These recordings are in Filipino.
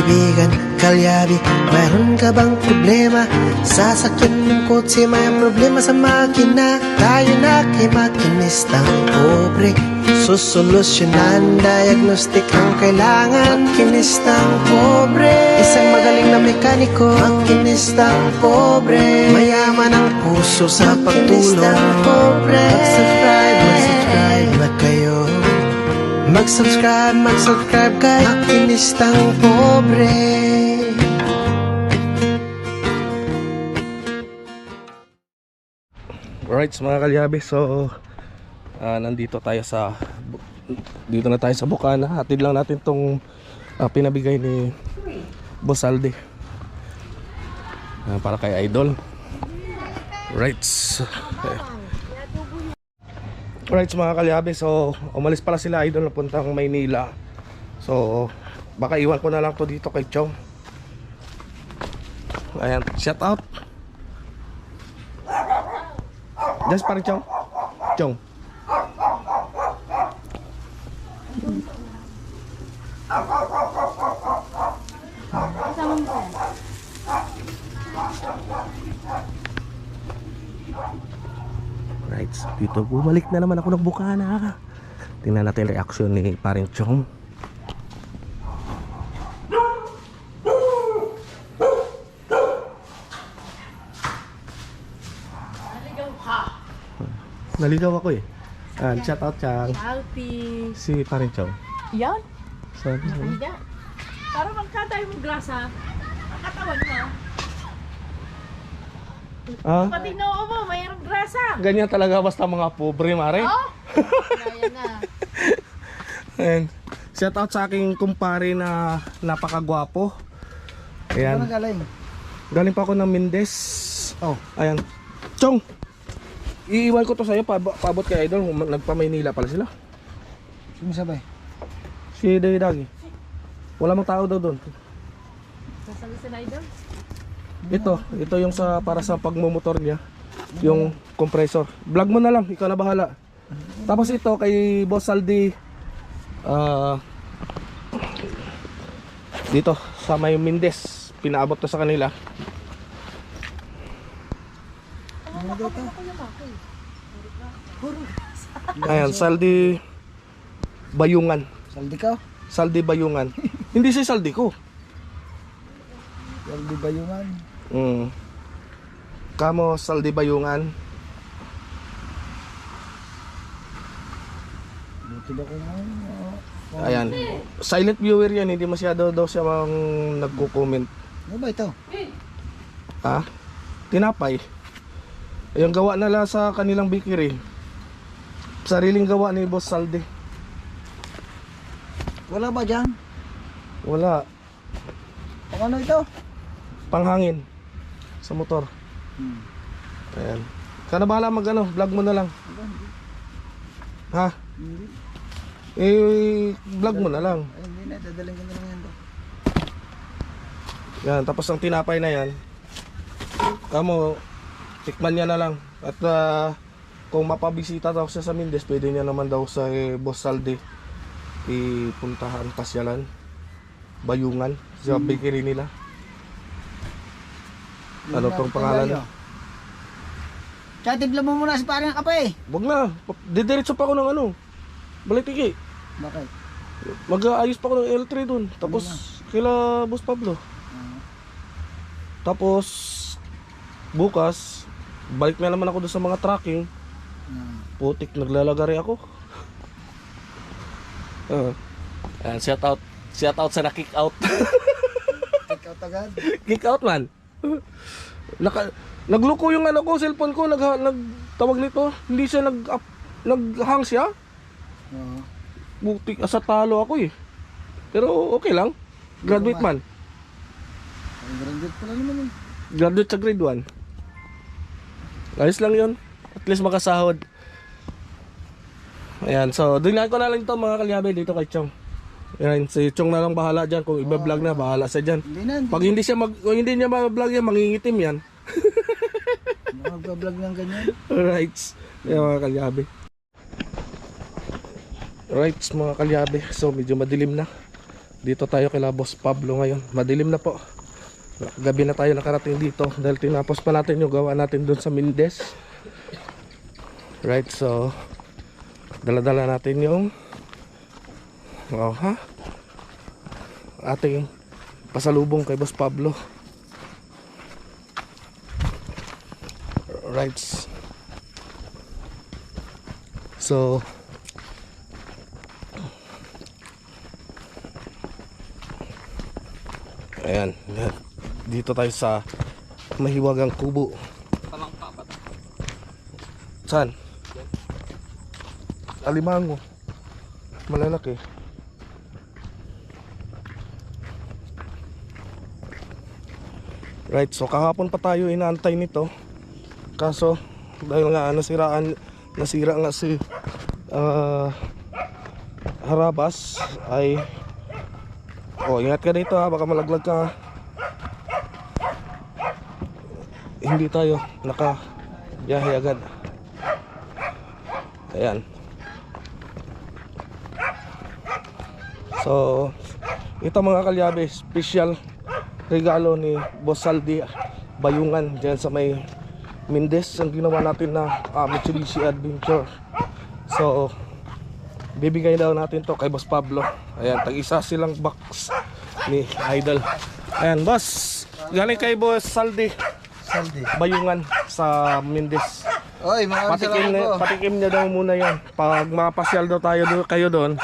kaibigan, kalyabi, mayroon ka bang problema? Sasakyan ng kotse, may problema sa makina. Tayo na kay makinistang pobre, susolusyonan, diagnostic ang kailangan. Makinistang pobre, isang magaling na mekaniko. Makinistang pobre, mayaman ang puso sa pagtulong. Mag-subscribe na kayo. Mag-subscribe kay Makinistang Pobre. Alright mga kalyabe, so nandito tayo dito na tayo sa Bukana. Hatid lang natin tong pinabigay ni Boss Aldi para kay Idol. Right. Alright mga kalyabe, so umalis pala sila Idol napuntang Maynila. So baka iwan ko na lang to dito kay Chong. Ayan, shout out. Just para Chong. Chong. Right, dito bumalik na naman ako ng Bukana. Tingnan natin reaction ni paring Chong. Naligaw ako eh. Shout out Chang. Healthy. Si paring Chong. Yan? Sabi Hindi. Para magkatay mo grasa. Ang katawan mo. Pati noo mo, mayroong grasa. ganyan talaga basta mga pobre mare. Oh? Kaya na. And shout out sa aking kumpare na napakagwapo. Ayan. Galing pa ako ng Mendez. Oh, ayan. Chong. Iiwan ko to sa'yo, paabot kay Idol. Nagpa-Maynila pala sila. Sino sabay? Si Dagi. Wala mang tao daw doon. Sasabi si Idol? Ito yung para sa pagmumotor niya. Yung compressor. Vlog mo na lang, ikaw na bahala. Tapos ito kay Boss Aldi, dito sa may Mendez, pinaabot to sa kanila. Ayan, Saldi Bayungan. Saldi ka? Saldi Bayungan. Hindi si Saldi ko. Saldi Bayungan. Kamo Saldi Bayungan. Buti ba ko ngayon? Ayan. Silent viewer yan, hindi masyado daw siya nagko-comment. Ano ba ito? Ha? Tinapay. Yung gawa nila sa kanilang bakery. Sariling gawa ni Boss Saldi. Wala ba dyan? Wala. Ano ito? Panghangin sa motor. Ayan. Kana bahala vlog mo na lang. Ha? Vlog mo na lang. Ay, hindi na, dadaling ko na lang yan to. Yan, tapos ang tinapay na yan, kamo tikman niya na lang. At kung mapabisita daw siya sa Mendez, pwede niya naman daw sa Boss Saldi ipuntahan, pasyalan, Bayungan sa bakery nila. Ano tong pangalan? Tsaka tibla mo muna si parang kape. Wag na, didiretso pa ako ng Balitiki. Bakit? Mag-aayos pa ako ng L3 dun. Tapos kila Boss Pablo. Tapos bukas balik na naman ako doon sa mga tracking. Putik, naglalagari ako. Shout out sa na-kick out. Kick out agad. Kick out man. Nagluko yung cellphone ko, nagtawag nito. Hindi siya nag-hang siya. Butik, asa talo ako eh. Pero okay lang. Graduate man. Graduate pala naman eh. Graduate sa grade 1. Ayos lang yun. At least makasahod. Ayan, so doon ko na lang ito mga kalyabe dito kay Chong. Ayan, si Chong na lang bahala dyan. Kung iba-vlog na, bahala sa dyan. Pag hindi niya ma-vlog yan, mangingitim yan. Mag-vlog ng ganyan. Alright. Ayan mga kalyabe. Alright mga kalyabe. So medyo madilim na. Dito tayo kay Boss Pablo ngayon. Madilim na po. Gabi na tayo nakarating dito dahil tinapos pa natin yung gawa natin dun sa Mindes. Right, so dala-dala natin yung ating pasalubong kay Boss Pablo. Right. So ayan, dito tayo sa Mahiwagang Kubo. Saan? Alimango. Malalaki. Right, so kahapon pa tayo inaantay nito. Kaso dahil nga nasira nga si Harabas ay ingat ka dito ha, baka malaglag ka. Hindi tayo nakabiyahe agad. Ayan. So ito mga kalyabe, special regalo ni Boss Saldi Bayungan dyan sa may Mindes, ang ginawa natin na Mitsubishi Adventure. So bibigay daw natin to kay Boss Pablo. Ayan, tag-isa silang box ni Idol. Ayan, boss, galing kay Boss Saldi Bayungan sa Mindes. Oy, Patikim niya daw muna yan. Pag mapasyal daw kayo doon.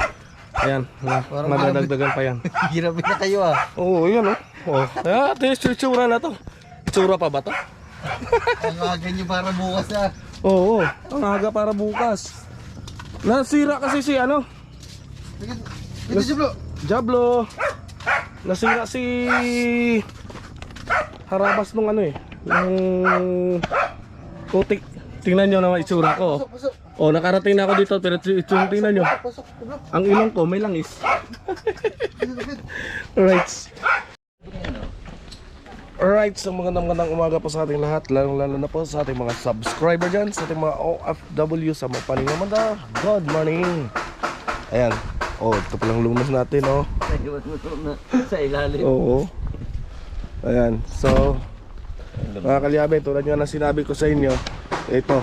Ayan, madadagdagan pa yan. Girabi na kayo Oo, yan tsura na to. Tsura pa ba to? Ang aga nyo para bukas Oo, ang aga para bukas. Nasira kasi si Jablo. Nasira si Harabas nung yung putik. Tingnan nyo naman itsura ko. Nakarating na ako dito pero tingnan nyo. Ang ilong ko may langis. Alright, so magandang umaga po sa ating lahat, lalo na po sa ating mga subscriber dyan, sa ating mga OFW sa mga paningamanda. Good morning. Ayan, ito palang lumas natin sa ilalim. Oo. Ayan, so mga kalyabe, tulad nga na sinabi ko sa inyo, ito,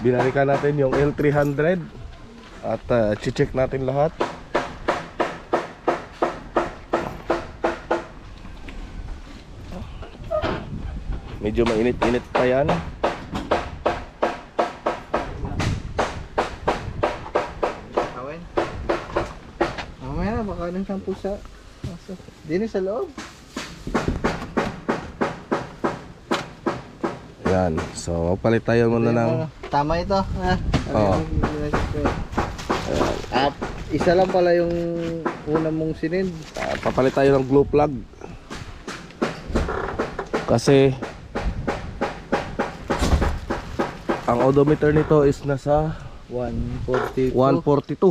binalikan natin yung L300 at check natin lahat. Medyo mainit-init pa yan. Mamaya na, baka nang sampu sa din sa loob. Yan, so palit tayo muna ng tama ito Oo. Isa lang pala yung una mong sinend. Papalit tayo ng glow plug kasi ang odometer nito is nasa 142. 142.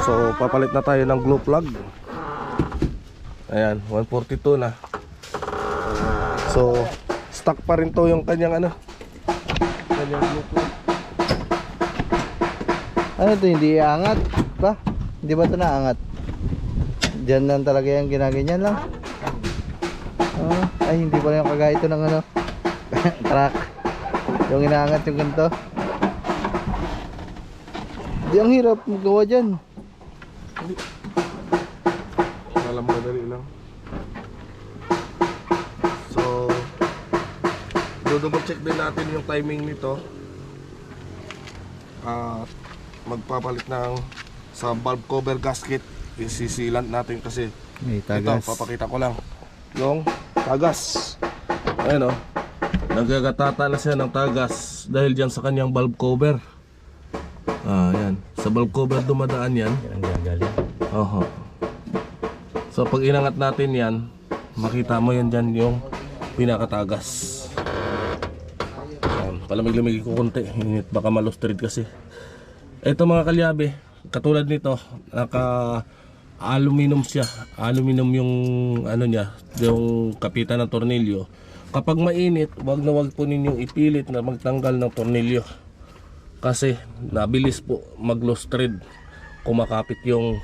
So papalit na tayo ng glow plug. Ayan, 142 na. So stock pa rin to yung kanyang kanyang glow plug. Ano to, hindi aangat ba? Hindi ba ito naangat? Diyan lang talaga yung ginaganyan lang. Ay, hindi pala yung kagaya ito ng truck. Yung inaangat yung ganito. Di, ang hirap magawa dyan. Alam mo, dali lang. So double check din natin yung timing nito. Magpapalit ng sa valve cover gasket. Isisilant natin kasi May tagas. ito, papakita ko lang yung tagas. Ayan nagagatata na siya ng tagas dahil dyan sa kanyang valve cover. Yan, sa valve cover dumadaan yan. So pag inangat natin yan, makita mo yan dyan yung pinakatagas. Palamig-lamig ko konti, baka malustrid kasi. Ito mga kalyabe, katulad nito, naka aluminum siya. Aluminum yung niya, yung kapitan ng tornilyo. Kapag mainit, wag po ninyong ipilit na magtanggal ng tornilyo. Kasi nabilis po mag-lost thread. Kumakapit yung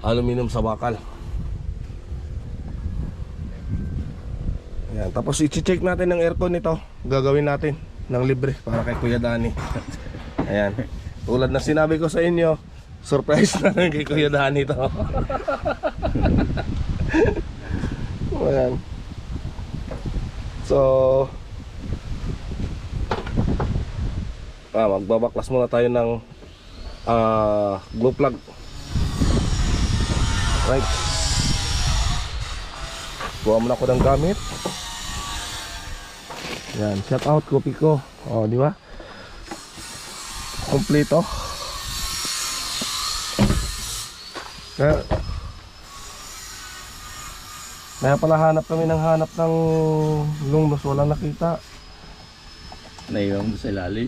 aluminum sa bakal. Ayan, tapos i-check natin ng aircon nito. Gagawin natin ng libre para kay Kuya Danny. Ayan. Tulad na sinabi ko sa inyo, surprise na rin kay Kuya Danny to. Ayan. So magbabaklas muna tayo ng glow plug. Right. Kuha muna ako ng gamit. Yan, shout out kopi ko. Oh, di ba? Kompleto. Kaya pala hanap kami ng lungbos, walang nakita. Naiwan mo sa ilalim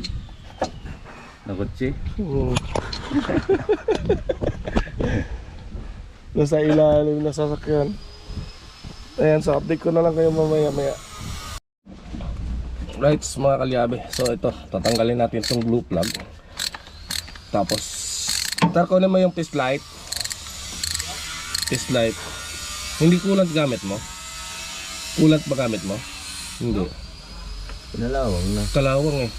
na kotse. Nasa ilalim na sasakyan. Ayan, so update ko na lang kayo mamaya. Right, mga kalyabe. So ito, tatanggalin natin itong glue plug. Tapos tarkunin mo yung test light. Test light. Hindi coolant gamit mo? Coolant ba gamit mo? Hindi. Pinalawang na. Kalawang eh.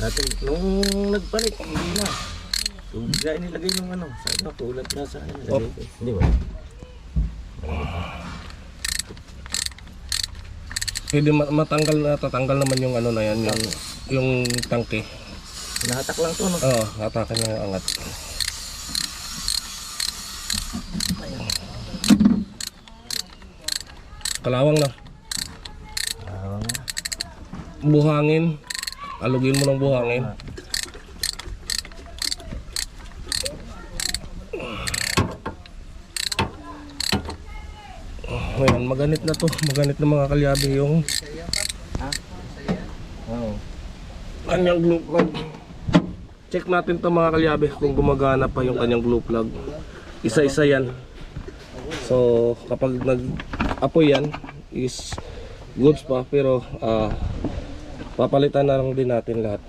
Dati, nung nagpalit, hindi na. Tubig na inilagay yung ano. Sabi na, kulat na sa akin. Oh. Hindi ba? Pwede tatanggal naman yung ano na yan, yung tangke. Nahatak lang to, no? Oo, hatakan na yung angat. Kalawang na. Kalawang na. Buhangin. Alugin mo ng buhangin. Ngayon, maganit na to. Maganit na mga kalyabe yung kanyang glue plug. Check natin to mga kalyabe kung gumagana pa yung kanyang glue plug. Isa-isa yan. So kapag nag-apoy yan is goods pa, pero papalitan na lang din natin lahat.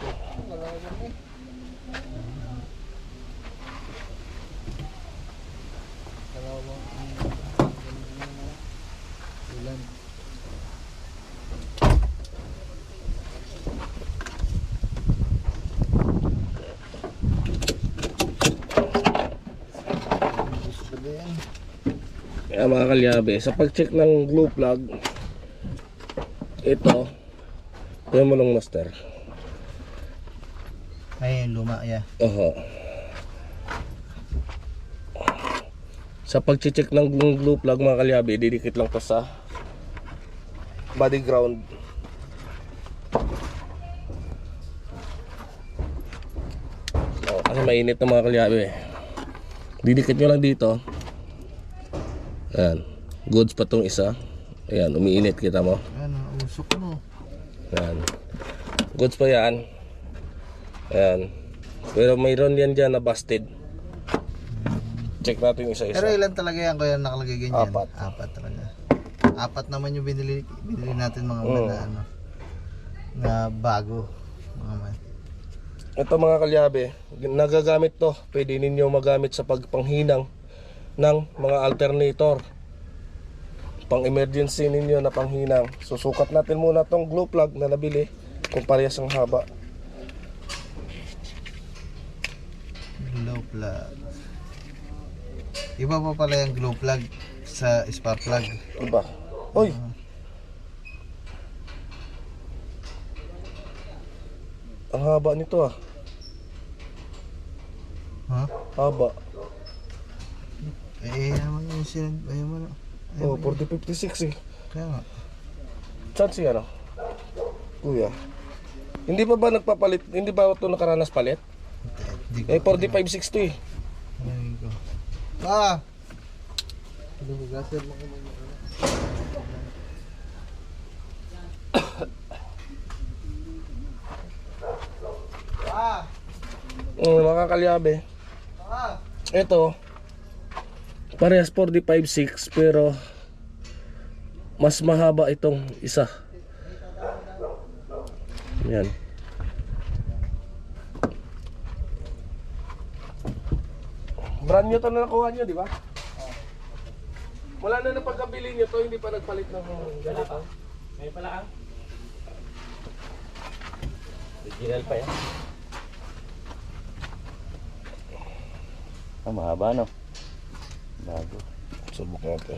Kaya mga kalyabe, sa pag-check ng glue plug, ito yan mo lang master. Ay, luma, yeah. Sa pag-check ng glue plug mga kalyabe, didikit lang to sa body ground. Kasi mainit na mga kalyabe. Didikit nyo lang dito. Ayan, goods pa tong isa. Ayan, umiinit, kita mo. Ano, usok mo. Ayan, goods pa yan. Ayan, pero mayroon yan dyan na busted. Check natin yung isa-isa. Pero ilan talaga yan kuya nakalagay ganyan? Apat. Apat talaga. Apat naman yung binili natin mga man na ano, na bago. Mga man. Ito mga kalyabe, nagagamit to. Pwede ninyo magamit sa pagpanghinang ng mga alternator. Pang emergency ninyo na panghinang. Susukat natin muna tong glue plug na nabili kung parehas ang haba. Glow plug. Iba pa pala yung glow plug sa spark plug. Iba. Oy. Ang haba nito ah. Ha? Haba. Naman yung sin... Ayaw mo na. Oh, 4056 eh. Kaya nga. Saan siya no? Kuya. Hindi pa ba nagpapalit? Hindi ba ito nakaranas palit? Hindi ko. Eh 4560 eh. Ayun ko. Ah! Lugasan mo kung Mga kalyabe. Ito parehas 45.6 pero mas mahaba itong isa. Yan. Brand new to na nakuha nyo, di ba? Wala na na pagkabili nyo to, hindi pa nagpalit ng ganito. May pala ang. Original pa yan. Ah, mahaba no? Bago. Subok natin.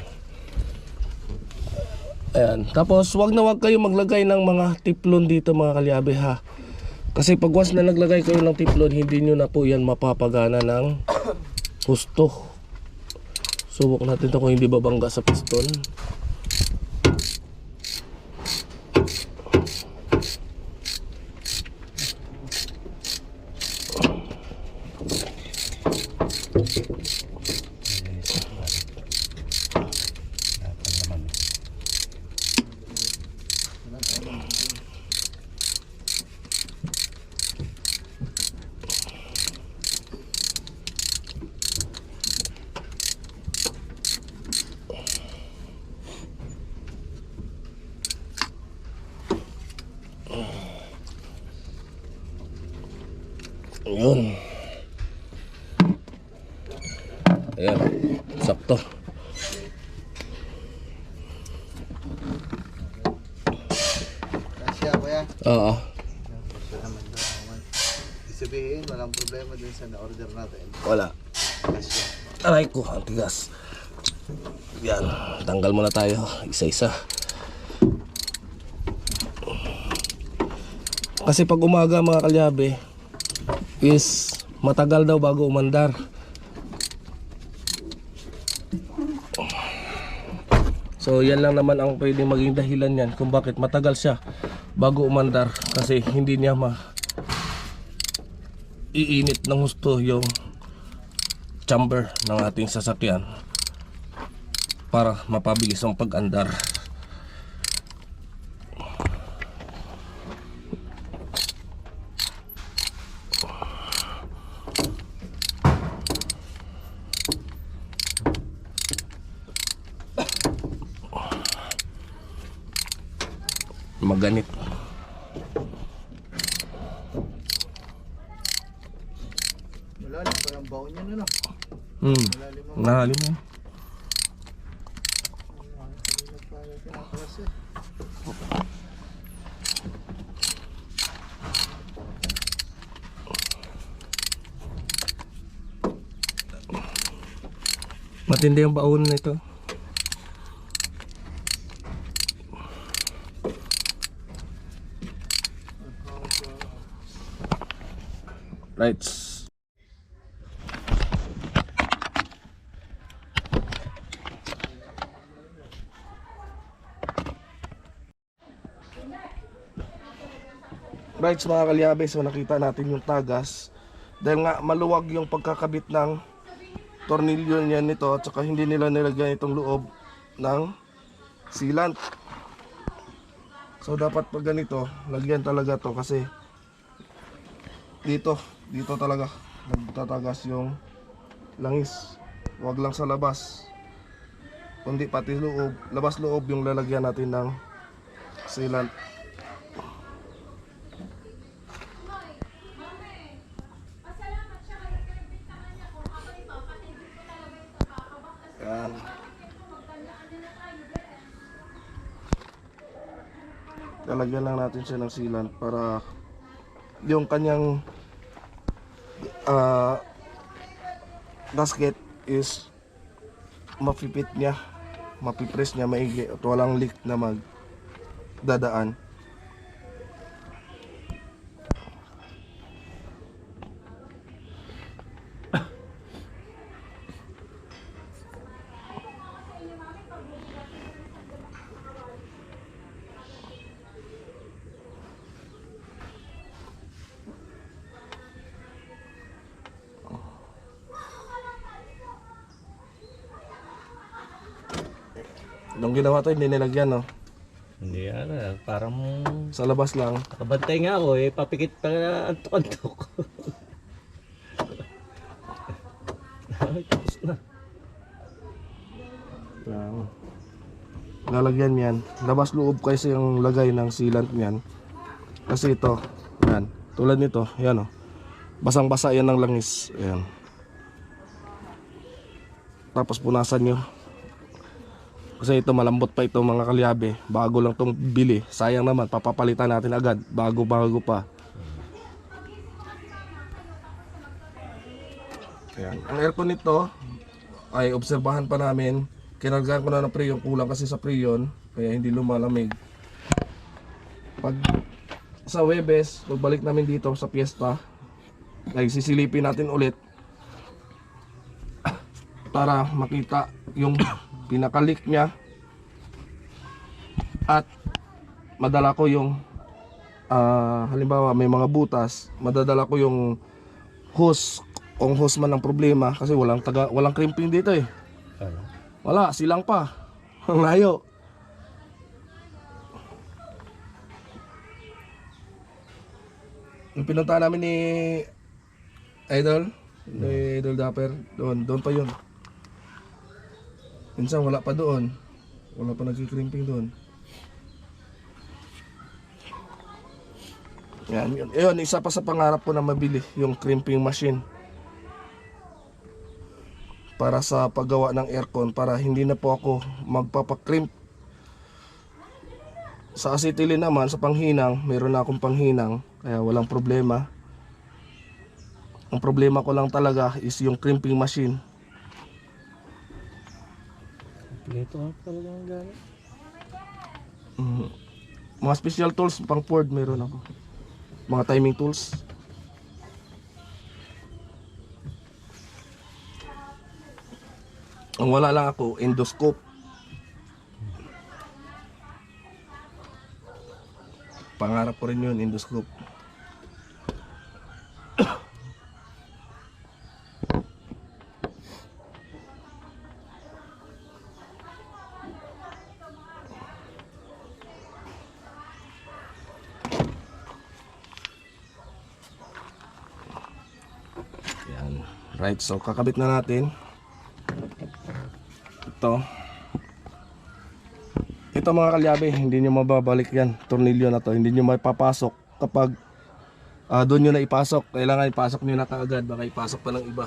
Ayan. Tapos wag na wag kayo maglagay ng mga tiplon dito mga kalyabe ha. Kasi pag once na naglagay kayo ng tiplon, hindi nyo na po yan mapapagana ng husto. Subok natin ito kung hindi babangga sa piston. Yun. Ayan, sakto. Kasya, kuya. Oo. Sabihin, walang problema din sa na-order natin. Wala. Kasya. Aray ko, ang tigas. Yan, tanggal muna tayo isa-isa. Kasi pag umaga mga kalyabe is matagal daw bago umandar. So yan lang naman ang pwedeng maging dahilan yan kung bakit matagal siya bago umandar, kasi hindi niya iinit ng husto yung chamber ng ating sasakyan para mapabilis ang pag-andar. Maganit. Malalim pa lang baon niya, no? Malalim yan. Matindi yung baon na ito. Lights. Rights mga kalyabe, so nakita natin yung tagas dahil nga maluwag yung pagkakabit ng tornilyo niyan nito at saka hindi nila nilagyan itong loob ng sealant. So dapat pag ganito, lagyan talaga to kasi dito talaga nagtatagas yung langis. Wag lang sa labas, kundi pati loob, labas loob yung lalagyan natin ng sealant. Yan. Lalagyan lang natin siya ng sealant para yung kanyang gasket is mapipit niya, mapipress niya maigi at walang leak na magdadaan. Nung ginawa to, hindi nilagyan, no? Hindi yan, parang Sa labas lang. nakabantay nga ako eh, papikit pa na antok-antok. Ay, tapos na. Yan. Lalagyan yan. Labas loob kasi yung lagay ng sealant niyan. Kasi ito, yan. Tulad nito, yan o. Basang-basa yan ng langis. Ayan. tapos punasan nyo. Kasi ito malambot pa ito mga kalyabe. Bago lang itong bili. Sayang naman, papapalitan natin agad. Bago pa. Ayan. Ang aircon nito ay obserbahan pa namin. Kinargahan ko na ng preyon. Kulang kasi sa preyon. Kaya hindi lumalamig. Pag sa Webes, pagbalik namin dito sa piyesta, ay sisilipin natin ulit para makita yung pinakalik niya at madala ko yung halimbawa may mga butas, madadala ko yung hose kung hose man ang problema kasi walang crimping dito eh. Wala, silang pa. Ang layo. Yung pinuntahan namin ni Idol Dapper, doon pa yun. Minsan wala pa doon. Wala pa nagkikrimping doon. Yun, isa pa sa pangarap ko na mabili, yung crimping machine. Para sa paggawa ng aircon, para hindi na po ako magpapakrimp. Sa acetylene naman, sa panghinang, meron na akong panghinang, kaya walang problema. Ang problema ko lang talaga is yung crimping machine. Ito nga talaga ang gamit. Mga special tools, pang Ford meron ako. Mga timing tools. Ang wala lang ako, endoscope. Pangarap ko rin yun, endoscope. Yan. Right, so kakabit na natin. Ito mga kalyabe, hindi nyo mababalik yan. Tornilyo na to, hindi nyo maipapasok kapag doon nyo na ipasok. Kailangan ipasok nyo na kaagad, baka ipasok pa ng iba.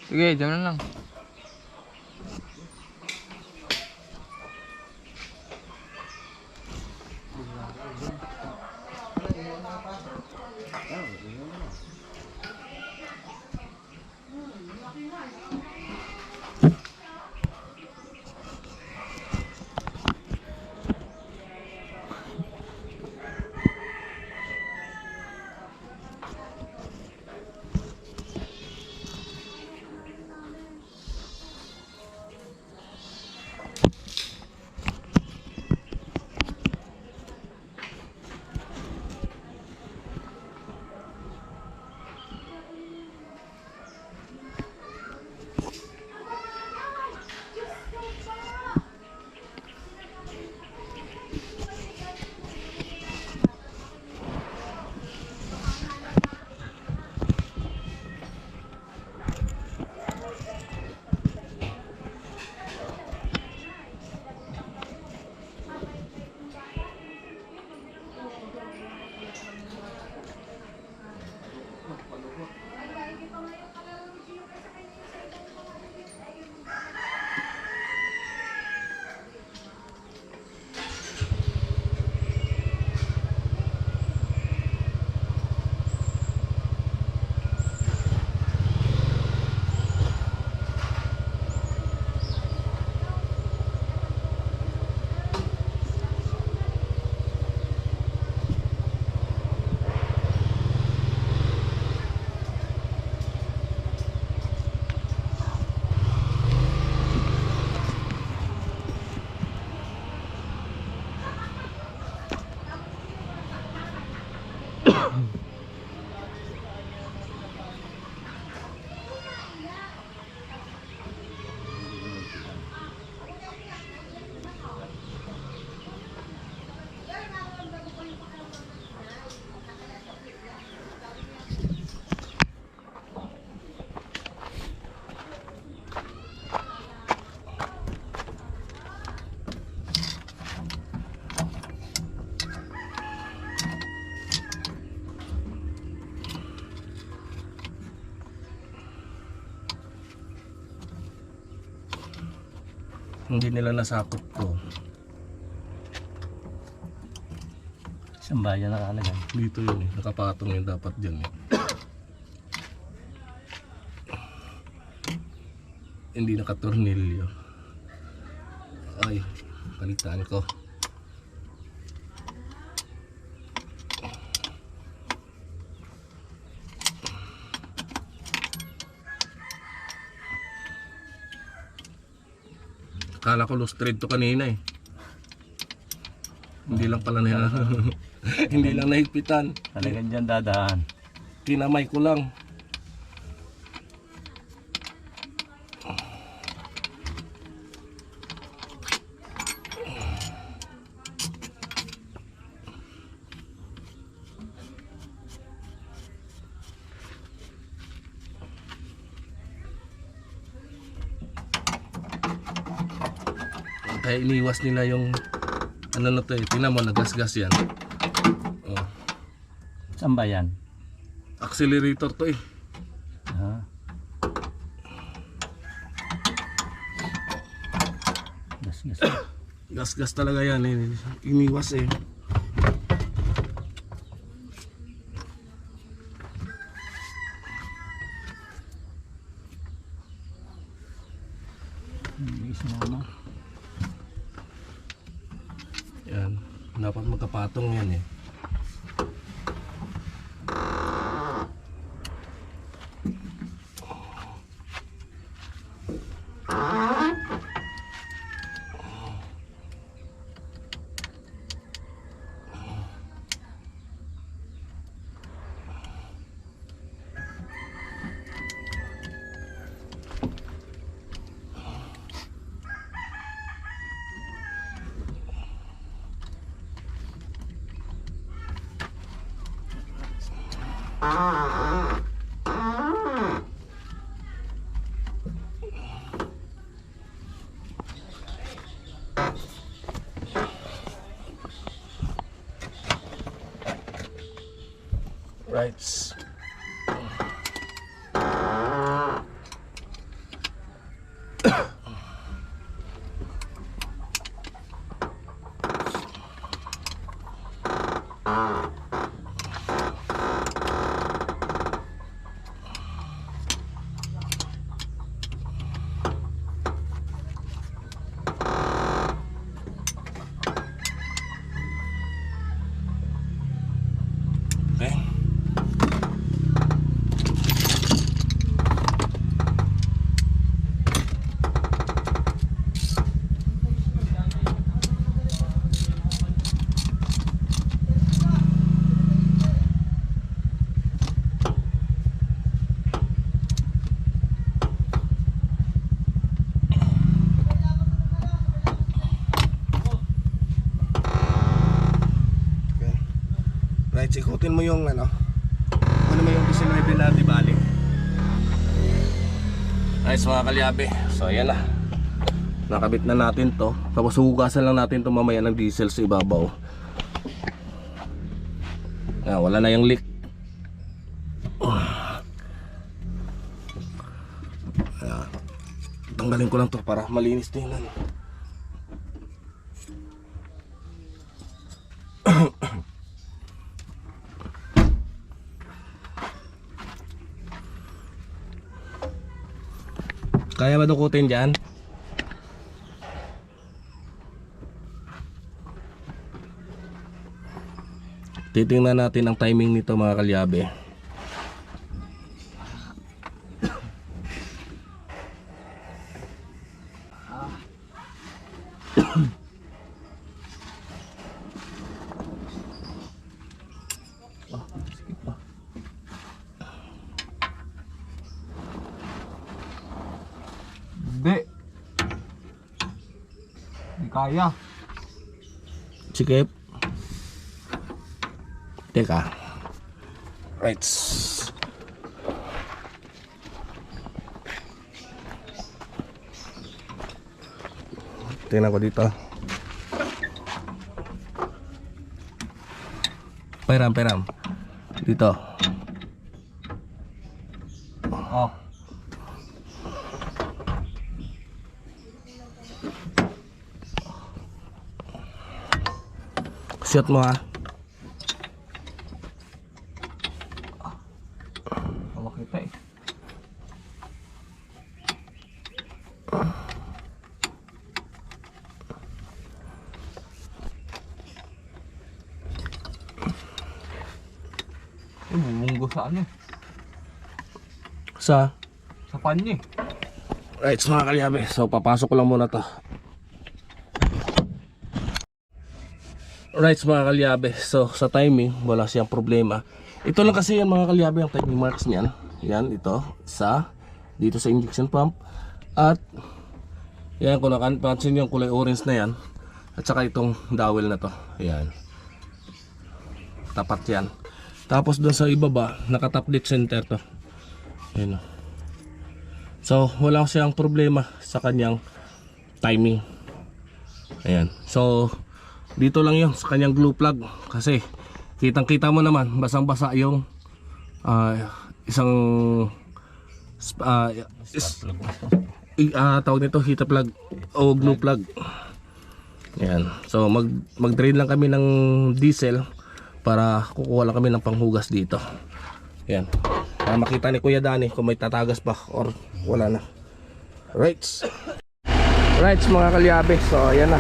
Sige, dyan na lang. Hindi nila nasakop ko. Isang bayan nakalagay. Dito yun eh. Nakapatong yun dapat dyan eh. Hindi nakatornilyo. Ay, palitan ko. Akala ko lost thread to kanina eh. Hindi lang pala na hindi lang nahigpitan. Talagang dyan dadaan. Kinamay ko lang. Kaya iniwas nila yung ano na to eh. Tingnan mo, nagasgas yan. Oh. Saan ba yan? Accelerator to eh. Ha? Gas. Gas-gas talaga yan eh. Iniwas eh. Yan. Dapat magkapatong yan eh. Right. Okay. Right, ikutin mo yung ano mo yung 19 na di bali. Nice mga kalyabe. So ayan na. Nakabit na natin to. Tapos hugasan lang natin to mamaya ng diesel sa ibabaw. Ayan, wala na yung leak. Ayan. Tanggalin ko lang to para malinis tingnan. Kaya madukutin dyan? Titingnan natin ang timing nito mga kalyabe. Kaya. Sikip. Teka. Right. Tingnan ko dito. Peram. Dito. Oh. Shot mo ha. Hawak kita eh. Bumunggo sa ano? Sa Sa panya. right, mga kalyabe. So papasok ko lang muna to. Right, mga kalyabe. So sa timing wala siyang problema. Ito lang kasi yan mga kalyabe, ang timing marks niyan. Yan, ito. Dito sa injection pump. At yan, kung napansin yung kulay orange na yan. At saka itong dowel na to. Yan. Tapat yan. Tapos doon sa ibaba, naka-top dead center to. Ayan o. So, wala siyang problema sa kanyang timing. Ayan. So, dito lang yun sa kanyang glue plug. Kasi, kitang-kita mo naman, basang-basa yung isang tawag nito, heater plug o glue plug. Ayan. So, mag-drain lang kami ng diesel para kukuha lang kami ng panghugas dito. Ayan. Para makita ni Kuya Danny kung may tatagas pa or wala na. Right. Right, mga kalyabe. So, ayan na.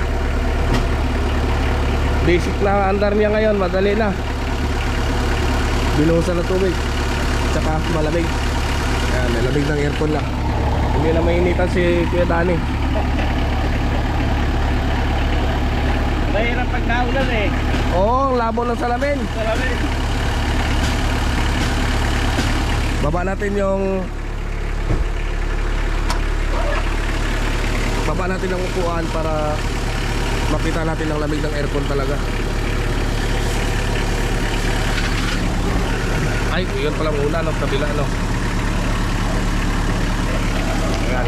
Basic na andar niya ngayon. Madali na. Binuhusan ng tubig. Tsaka malamig. Ayan, may lamig ng aircon lang. Hindi na mainitan si Kuya Danny. Mahirap pag naulan eh. Oo, labo ng salamin. Salamin. Baba natin yung upuan para makita natin ang lamig ng aircon talaga. Ay, yun palang una, no? Kabila, no? Ayan.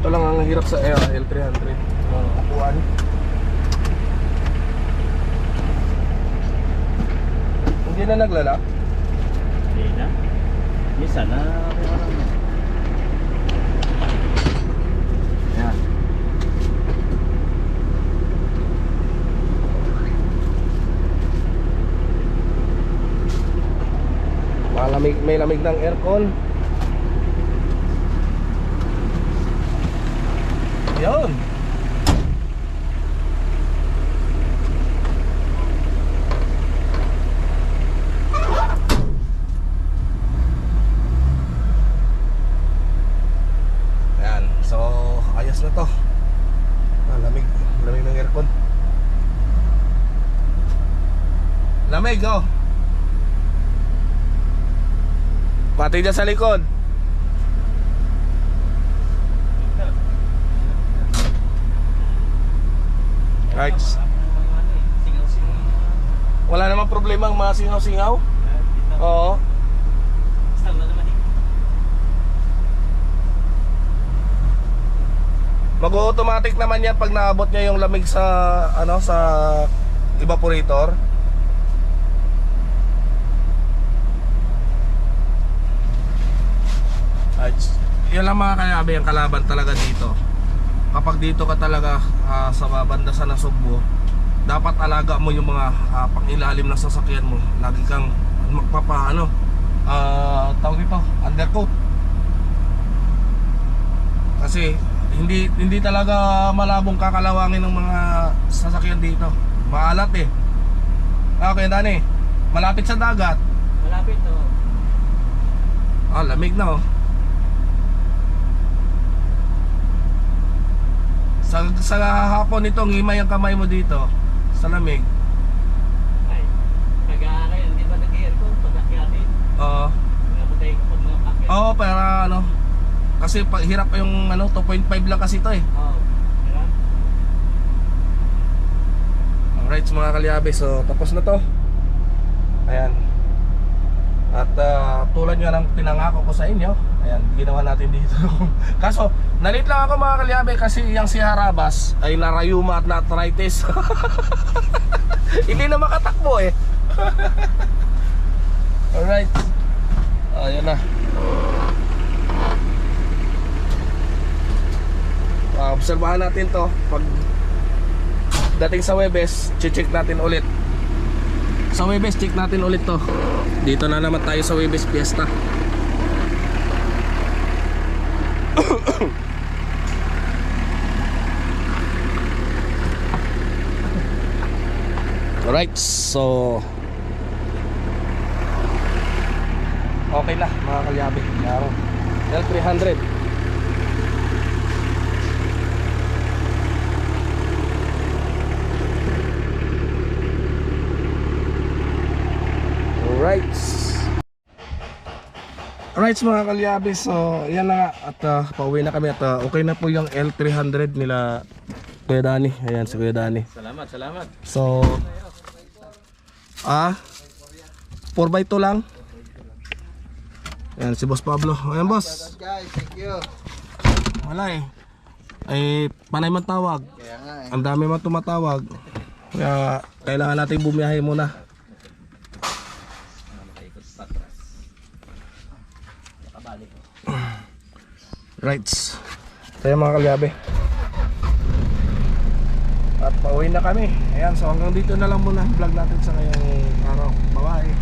Ito lang ang hirap sa L300 upuan. Hindi na naglala? Hindi na. Minsan na Ayan. Malamig, may lamig ng aircon. Yun. Ayan. So, ayos na to. Lamig ng aircon. Lamig, oh. Pati dyan sa likod. Right. Wala namang problema ang mga singaw-singaw. Oo. Mag-automatic naman yan pag naabot niya yung lamig sa sa evaporator. Right. Yan lang mga kayabe, ang kalaban talaga dito. Kapag dito ka talaga sa banda sa Nasugbo, dapat alaga mo yung mga pangilalim ng sasakyan mo. Lagi kang tawag dito, undercoat. Kasi hindi talaga malabong kakalawangin ng mga sasakyan dito. Maalat eh. Okay, Dani. Malapit sa dagat. malapit to. Lamig na oh. Sa hapon nito, ngimay ang kamay mo dito sa lamig. Ay, nag-aakay, hindi ba nag-aircon? Pag-aakyatin. Oo. Napatay ko. Oo, para ano. Kasi hirap pa yung ano, 2.5 lang kasi ito eh. Alright mga kalyabe, so tapos na to. Ayan. At tulad nga ng pinangako ko sa inyo, ayan, ginawa natin dito. Kaso, nalit lang ako mga kalyabe kasi yung si Harabas ay narayuma at na-arthritis. Hindi na makatakbo eh. Alright. Ayan na. Obserbahan natin to. Pag dating sa Webes, check natin ulit. Sa Webes, check natin ulit to. Dito na naman tayo sa Webes Fiesta. Alright, so okay na mga kalyabe. Yaro L300. Alright. Alright mga kalyabe, so yan na nga. At pauwi na kami at okay na po yung L300 nila Kuya Dani. Ayan si Kuya Dani. Salamat, salamat. So 4x2 lang. Ayan si Boss Pablo. Ayan boss. Guys, thank you. Wala eh. Ay panay man tawag. Kaya nga eh. Ang dami man tumatawag. Kaya kailangan natin bumiyahe muna. Right. Tayo mga kalyabe. At pauwi na kami. Ayan, so hanggang dito na lang muna ang vlog natin sa ngayong araw. Bye-bye.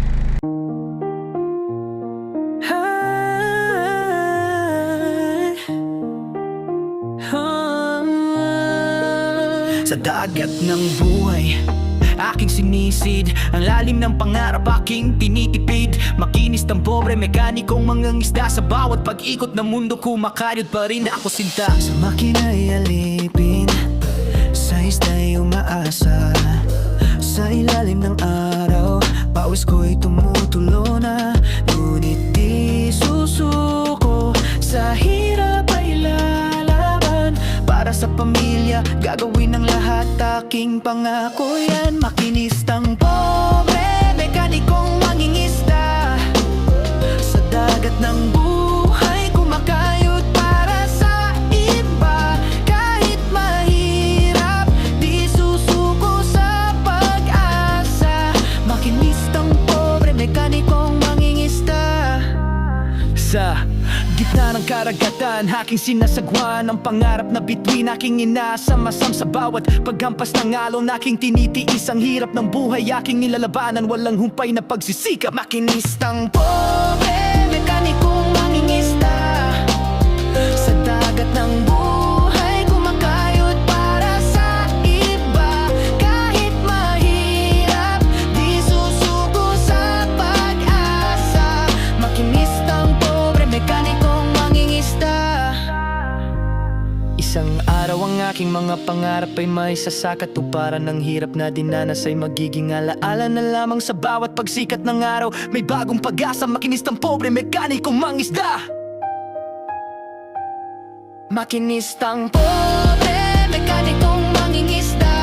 Sa dagat ng buhay, aking sinisid. Ang lalim ng pangarap, aking tinitipid. Makinis ng pobre, mekanikong mangangisda. Sa bawat pag-ikot ng mundo, kumakayod pa rin ako sinta. Sa makina'y alipin, sa isda'y umaasa. Sa ilalim ng araw, pawis ko'y tumutulo na. Ngunit di susuko, sa hirap ay lalaban. Para sa pamilya, gagawin ang lahat, aking pangako yan. Makinistang pobre, mekanikong mangingisda. Sa dagat ng buhay, kumakayod para sa iba. Kahit mahirap, di susuko sa pag-asa. Makinistang pobre, mekanikong mangingisda. Sa gitna ng karagatan, aking sinasagwan ang pangarap na bituin, aking inaasam-asam sa bawat paghampas ng alon. Aking tinitiis ang hirap ng buhay, aking nilalabanan, walang humpay na pagsisikap. Makinistang pobre, mekanikong mangingisda. Sa dagat ng buhay, kumakayod para sa iba. Kahit mahirap, di susuko sa pag-asa. Makinistang pobre, mekanikong mangingisda. Isang araw ang aking mga pangarap ay may sasakatuparan. Ng hirap na dinanas ay magiging alaala na lamang. Sa bawat pagsikat ng araw, may bagong pag-asa. Makinistang pobre, mekanikong mangisda. Makinistang pobre, mekanikong mangingisda.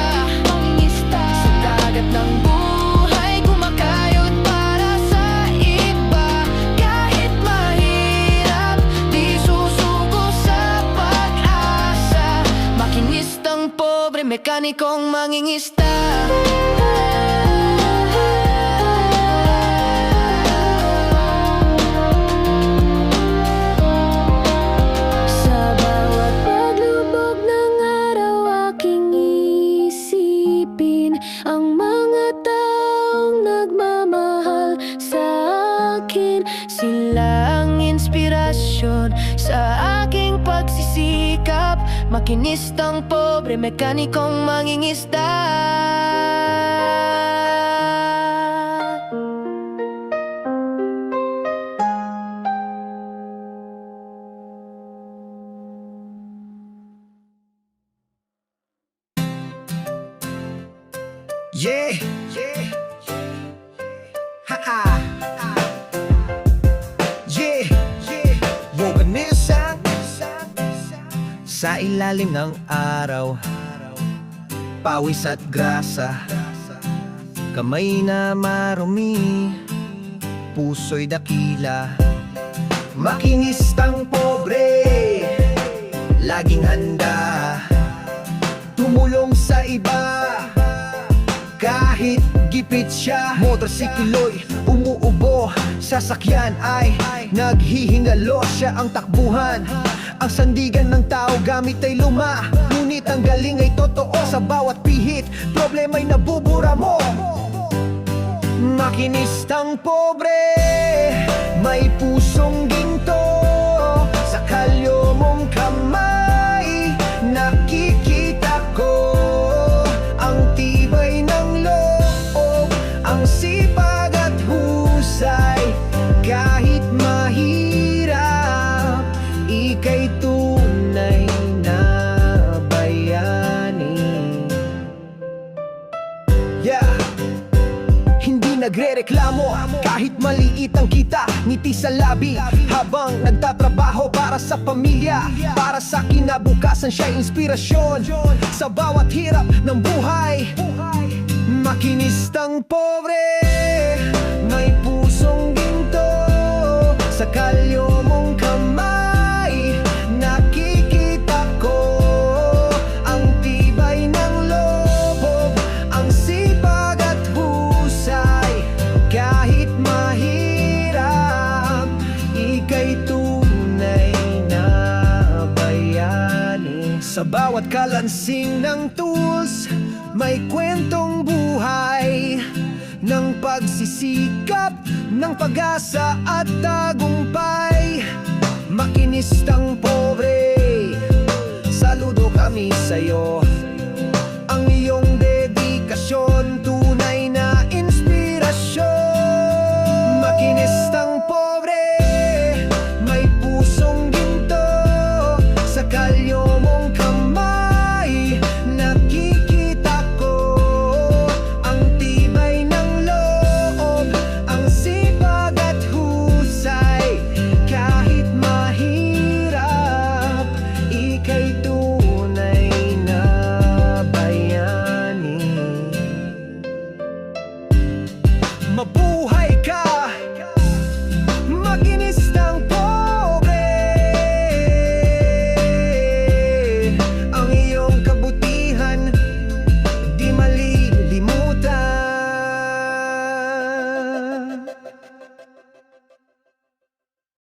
Sa dagat ng buhay, kumakayod para sa iba. Kahit mahirap, di susuko sa pag-asa. Makinistang pobre, mekanikong mangingisda. Sa bawat paglubog ng araw, aking isipin ang mga taong nagmamahal sa akin. Sila ang inspirasyon sa aking pagsisikap. Makinistang pobre, mekanikong mangingisda. Yeah, yeah, ha ha, yeah, yeah. sa ilalim ng araw. Pawis at grasa, kamay na marumi, puso'y dakila. Makinistang pobre, laging handa tumulong sa iba kahit gipit siya. Motorsiklo'y umuubo, sasakyan ay naghihingalo. Siya ang takbuhan, ang sandigan ng tao gamit ay luma. Ngunit ang galing ay totoo, sa bawat pihit problema'y nabubura mo. Makinistang pobre, may pusong ginto, sa kalyo mong kamay nakikita ko ang tibay ng loob, ang sipag at husay. Kahit mahirap, ika'y tunay na bayani. Yeah! Hindi nagrereklamo kahit maliit ang kita, ngiti sa labi habang nagtatrabaho para sa pamilya. Para sa kinabukasan siya'y inspirasyon sa bawat hirap ng buhay. Makinistang pobre, may pusong ginto, sa kalyo mong kamay nakikita ko ang tibay ng loob, ang sipag at husay. Kahit mahirap, ika'y tunay na bayani. Sa bawat kalansing ng tools, may kwentong buhay ng pagsisikap, ng pag-asa at tagumpay. Makinistang pobre, saludo kami sa'yo.